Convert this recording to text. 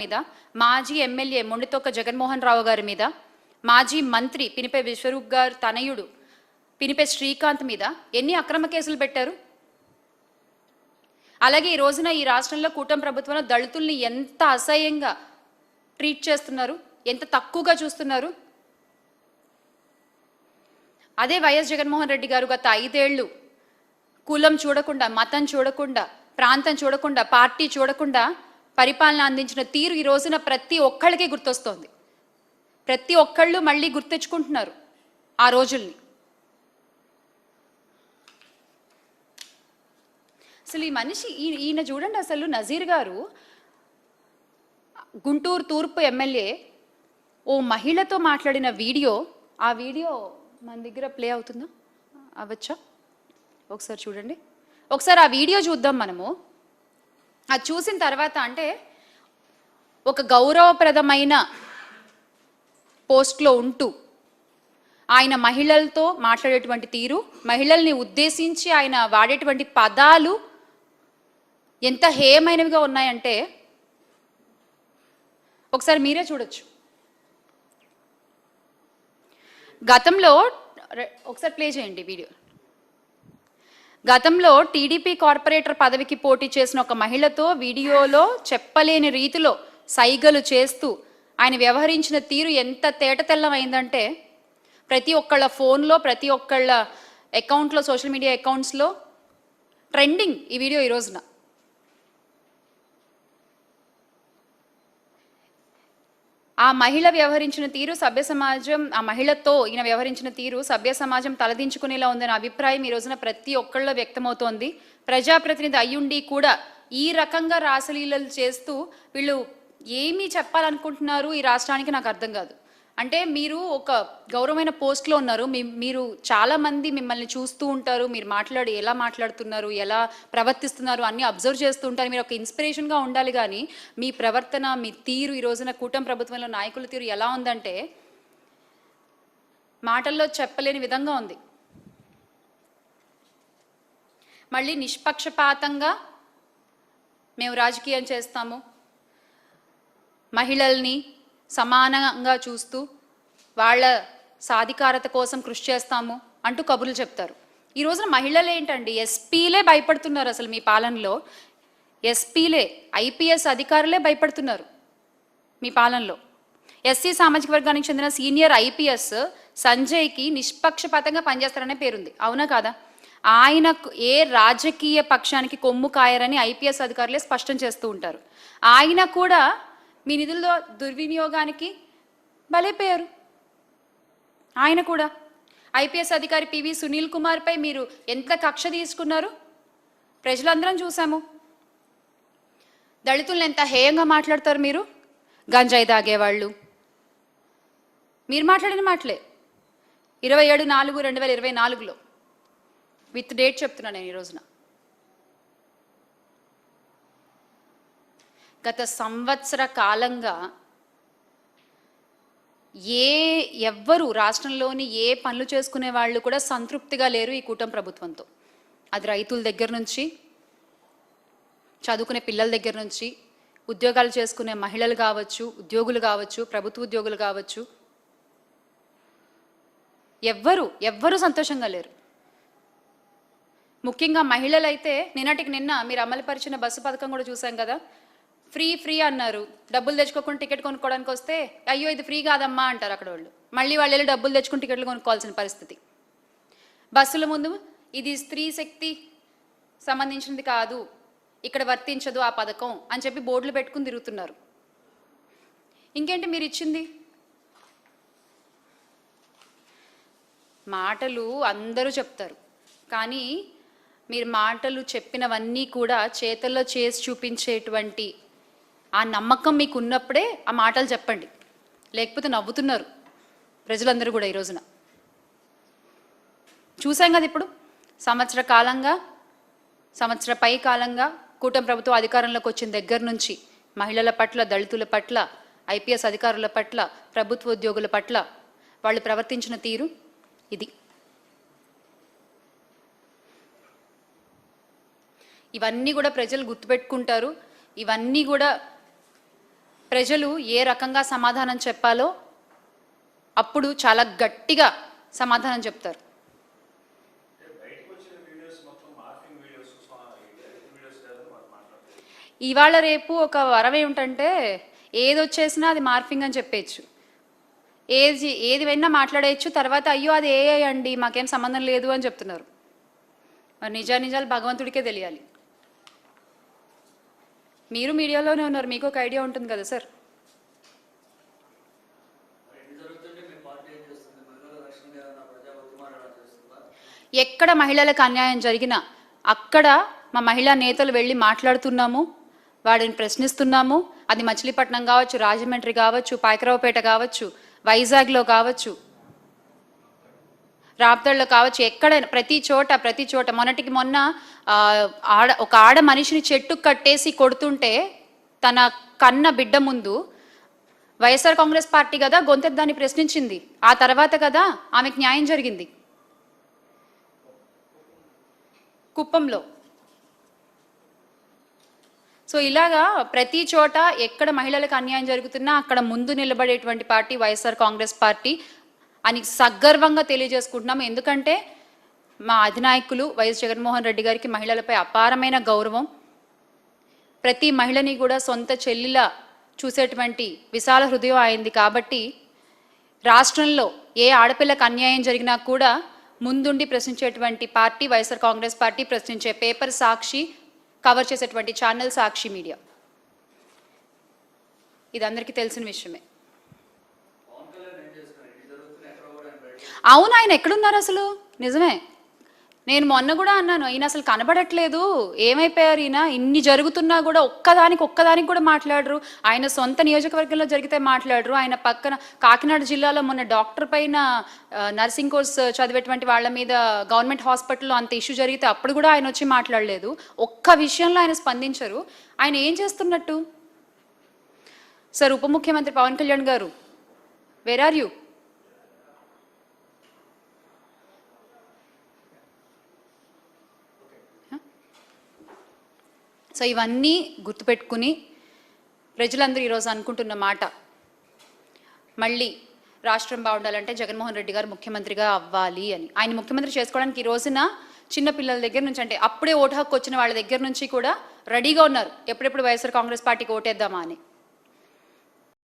మీద, మాజీ ఎమ్మెల్యే మొండితోక జగన్మోహన్ రావు గారి మీద, మాజీ మంత్రి పినిపే విశ్వరూప్ గారు తనయుడు పినిపే శ్రీకాంత్ మీద ఎన్ని అక్రమ కేసులు పెట్టారు? అలాగే ఈ రోజున ఈ రాష్ట్రంలో కూటమి ప్రభుత్వంలో దళితుల్ని ఎంత అసహ్యంగా ట్రీట్ చేస్తున్నారు, ఎంత తక్కువగా చూస్తున్నారు. అదే వైఎస్ జగన్మోహన్ రెడ్డి గారు గత 5 ఏళ్ళు కులం చూడకుండా, మతం చూడకుండా, ప్రాంతం చూడకుండా, పార్టీ చూడకుండా పరిపాలన అందించిన తీరు ఈ రోజున ప్రతి ఒక్కళ్ళకి గుర్తొస్తోంది. ప్రతి ఒక్కళ్ళు మళ్ళీ గుర్తెచ్చుకుంటున్నారు ఆ రోజుల్ని. అసలు ఈ మనిషి ఈయన చూడండి, అసలు నజీర్ గారు గుంటూరు తూర్పు ఎమ్మెల్యే ఓ మహిళతో మాట్లాడిన వీడియో, ఆ వీడియో మన దగ్గర ప్లే అవుతుందా? అవ్వచ్చా? ఒకసారి చూడండి, ఒకసారి ఆ వీడియో చూద్దాం మనము. అది చూసిన తర్వాత అంటే ఒక గౌరవప్రదమైన పోస్ట్లో ఉంటూ ఆయన మహిళలతో మాట్లాడేటువంటి తీరు, మహిళల్ని ఉద్దేశించి ఆయన వాడేటువంటి పదాలు ఎంత హేయమైనవిగా ఉన్నాయంటే ఒకసారి మీరే చూడొచ్చు. గతంలో ఒకసారి ప్లే చేయండి వీడియో. గతంలో టీడీపీ కార్పొరేటర్ పదవికి పోటీ చేసిన ఒక మహిళతో వీడియోలో చెప్పలేని రీతిలో సైగలు చేస్తూ ఆయన వ్యవహరించిన తీరు ఎంత తేటతెల్లమైందంటే ప్రతి ఒక్కళ్ళ ఫోన్లో, ప్రతి ఒక్కళ్ళ అకౌంట్లో, సోషల్ మీడియా అకౌంట్స్లో ట్రెండింగ్ ఈ వీడియో ఈ రోజున. ఆ మహిళ వ్యవహరించిన తీరు సభ్య సమాజం, ఆ మహిళతో ఈయన వ్యవహరించిన తీరు సభ్య సమాజం తలదించుకునేలా ఉందనే అభిప్రాయం ఈ రోజున ప్రతి ఒక్కళ్ళలో వ్యక్తమవుతోంది. ప్రజాప్రతినిధి అయ్యుండి కూడా ఈ రకంగా రాసలీలలు చేస్తూ వీళ్ళు ఏమీ చెప్పాలనుకుంటున్నారు ఈ రాష్ట్రానికి నాకు అర్థం కాదు. అంటే మీరు ఒక గౌరవమైన పోస్ట్లో ఉన్నారు, మీరు చాలామంది మిమ్మల్ని చూస్తూ ఉంటారు, మీరు ఎలా మాట్లాడుతున్నారు, ఎలా ప్రవర్తిస్తున్నారు అన్నీ అబ్జర్వ్ చేస్తూ ఉంటారు. మీరు ఒక ఇన్స్పిరేషన్గా ఉండాలి, కానీ మీ ప్రవర్తన, మీ తీరు ఈ రోజున కూటమి ప్రభుత్వంలో నాయకుల తీరు ఎలా ఉందంటే మాటల్లో చెప్పలేని విధంగా ఉంది. మళ్ళీ నిష్పక్షపాతంగా మేము రాజకీయం చేస్తాము, మహిళల్ని సమానంగా చూస్తూ వాళ్ళ సాధికారత కోసం కృషి చేస్తాము అంటూ కబుర్లు చెప్తారు. ఈ రోజున మహిళలు ఏంటండి, ఎస్పీలే భయపడుతున్నారు. అసలు మీ పాలనలో ఎస్పీలే, ఐపీఎస్ అధికారులే భయపడుతున్నారు మీ పాలనలో. ఎస్సీ సామాజిక వర్గానికి చెందిన సీనియర్ ఐపీఎస్ సంజయ్కి నిష్పక్షపాతంగా పనిచేస్తారనే పేరుంది, అవునా కాదా? ఆయనకు ఏ రాజకీయ పక్షానికి కొమ్ము కాయరని ఐపీఎస్ అధికారులే స్పష్టం చేస్తూ ఉంటారు. ఆయన కూడా మీ నిధుల్లో దుర్వినియోగానికి బలైపోయారు. ఆయన కూడా ఐపీఎస్ అధికారి పివి సునీల్ కుమార్పై మీరు ఎంత కక్ష తీసుకున్నారు ప్రజలందరం చూసాము. దళితులను ఎంత హేయంగా మాట్లాడతారు మీరు, గంజాయి తాగేవాళ్ళు. మీరు మాట్లాడిన మాటలే 27/4/2024లో విత్ డేట్ చెప్తున్నా నేను ఈ రోజున. గత సంవత్సర కాలంగా ఎవ్వరు రాష్ట్రంలోని ఏ పనులు చేసుకునే వాళ్ళు కూడా సంతృప్తిగా లేరు ఈ కూటమి ప్రభుత్వంతో. అది రైతుల దగ్గర నుంచి, చదువుకునే పిల్లల దగ్గర నుంచి, ఉద్యోగాలు చేసుకునే మహిళలు కావచ్చు, ఉద్యోగులు కావచ్చు, ప్రభుత్వ ఉద్యోగులు కావచ్చు, ఎవ్వరు సంతోషంగా లేరు. ముఖ్యంగా మహిళలైతే నిన్నటికి నిన్న మీరు అమలుపరిచిన బస్సు పథకం కూడా చూసాం కదా. ఫ్రీ అన్నారు, డబ్బులు తెచ్చుకోకుండా టికెట్ కొనుక్కోవడానికి వస్తే అయ్యో ఇది ఫ్రీ కాదమ్మా అంటారు అక్కడ వాళ్ళు. మళ్ళీ వాళ్ళు వెళ్ళి డబ్బులు తెచ్చుకుని టికెట్లు కొనుక్కోవాల్సిన పరిస్థితి. బస్సుల ముందు ఇది స్త్రీ శక్తి సంబంధించినది కాదు, ఇక్కడ వర్తించదు ఆ పథకం అని చెప్పి బోర్డులు పెట్టుకుని తిరుగుతున్నారు. ఇంకేంటి మీరు ఇచ్చింది? మాటలు అందరూ చెప్తారు, కానీ మీరు మాటలు చెప్పినవన్నీ కూడా చేతల్లో చేసి చూపించేటువంటి ఆ నమ్మకం మీకు ఉన్నప్పుడే ఆ మాటలు చెప్పండి, లేకపోతే నవ్వుతున్నారు ప్రజలందరూ కూడా. ఈ రోజున చూసాం కదా, ఇప్పుడు సంవత్సర పై కాలంగా కూటమి ప్రభుత్వం అధికారంలోకి వచ్చిన దగ్గర నుంచి మహిళల పట్ల, దళితుల పట్ల, ఐపీఎస్ అధికారుల పట్ల, ప్రభుత్వ ఉద్యోగుల పట్ల వాళ్ళు ప్రవర్తించిన తీరు ఇది. ఇవన్నీ కూడా ప్రజలు గుర్తుపెట్టుకుంటారు. ఇవన్నీ కూడా ప్రజలు ఏ రకంగా సమాధానం చెప్పాలో అప్పుడు చాలా గట్టిగా సమాధానం చెప్తారు. ఇవాళ రేపు ఒక వరం ఏమిటంటే ఏది వచ్చేసినా అది మార్ఫింగ్ అని చెప్పేయచ్చు, ఏది అయినా మాట్లాడేయచ్చు. తర్వాత అయ్యో అది ఏ అండి మాకేం సంబంధం లేదు అని చెప్తున్నారు. మరి నిజాలు భగవంతుడికే తెలియాలి. మీరు మీడియాలోనే ఉన్నారు, మీకు ఒక ఐడియా ఉంటుంది కదా సార్. ఎక్కడ మహిళలకు అన్యాయం జరిగినా అక్కడ మా మహిళా నేతలు వెళ్ళి మాట్లాడుతున్నాము, వాడిని ప్రశ్నిస్తున్నాము. అది మచిలీపట్నం కావచ్చు, రాజమండ్రి కావచ్చు, పాయకరావుపేట కావచ్చు, వైజాగ్లో కావచ్చు, రాప్తాడులో కావచ్చు, ఎక్కడైనా ప్రతి చోట మొన్నటికి మొన్న ఒక ఆడ మనిషిని చెట్టు కట్టేసి కొడుతుంటే తన కన్న బిడ్డ ముందు వైఎస్ఆర్ కాంగ్రెస్ పార్టీ కదా గొంతెద్దాన్ని ప్రశ్నించింది. ఆ తర్వాత కదా ఆమెకు న్యాయం జరిగింది కుప్పంలో. సో ఇలాగా ప్రతి చోట ఎక్కడ మహిళలకు అన్యాయం జరుగుతున్నా అక్కడ ముందు నిలబడేటువంటి పార్టీ వైఎస్ఆర్ కాంగ్రెస్ పార్టీ అని సగర్వంగా తెలియజేసుకుంటున్నాము. ఎందుకంటే మా అధినాయకులు వైఎస్ జగన్మోహన్ రెడ్డి గారికి మహిళలపై అపారమైన గౌరవం. ప్రతి మహిళని కూడా సొంత చెల్లిలా చూసేటువంటి విశాల హృదయం అయింది. కాబట్టి రాష్ట్రంలో ఏ ఆడపిల్లకు అన్యాయం జరిగినా కూడా ముందుండి ప్రశ్నించేటువంటి పార్టీ వైఎస్ఆర్ కాంగ్రెస్ పార్టీ. ప్రశ్నించే పేపర్ సాక్షి, కవర్ చేసేటువంటి ఛానల్ సాక్షి మీడియా. ఇది అందరికీ తెలిసిన విషయమే. అవును, ఆయన ఎక్కడున్నారు అసలు? నిజమే, నేను మొన్న కూడా అన్నాను, ఈయన అసలు కనబడట్లేదు, ఏమైపోయారు ఈయన? ఇన్ని జరుగుతున్నా కూడా ఒక్కదానికి కూడా మాట్లాడరు. ఆయన సొంత నియోజకవర్గంలో జరిగితే మాట్లాడరు. ఆయన పక్కన కాకినాడ జిల్లాలో మొన్న డాక్టర్ పైన నర్సింగ్ కోర్స్ చదివేటువంటి వాళ్ళ మీద గవర్నమెంట్ హాస్పిటల్లో అంత ఇష్యూ జరిగితే అప్పుడు కూడా ఆయన వచ్చి మాట్లాడలేదు. ఒక్క విషయంలో ఆయన స్పందించరు. ఆయన ఏం చేస్తున్నట్టు? సార్, ఉప ముఖ్యమంత్రి పవన్ కళ్యాణ్ గారు, వేర్ ఆర్ యూ? సో ఇవన్నీ గుర్తుపెట్టుకుని ప్రజలందరూ ఈరోజు అనుకుంటున్న మాట, మళ్ళీ రాష్ట్రం బాగుండాలంటే జగన్మోహన్ రెడ్డి గారు ముఖ్యమంత్రిగా అవ్వాలి అని. ఆయన ముఖ్యమంత్రి చేసుకోవడానికి ఈ రోజున చిన్నపిల్లల దగ్గర నుంచి, అంటే అప్పుడే ఓటు హక్కు వచ్చిన వాళ్ళ దగ్గర నుంచి కూడా రెడీగా ఉన్నారు, ఎప్పుడెప్పుడు వైఎస్ఆర్ కాంగ్రెస్ పార్టీకి ఓటేద్దామా అని.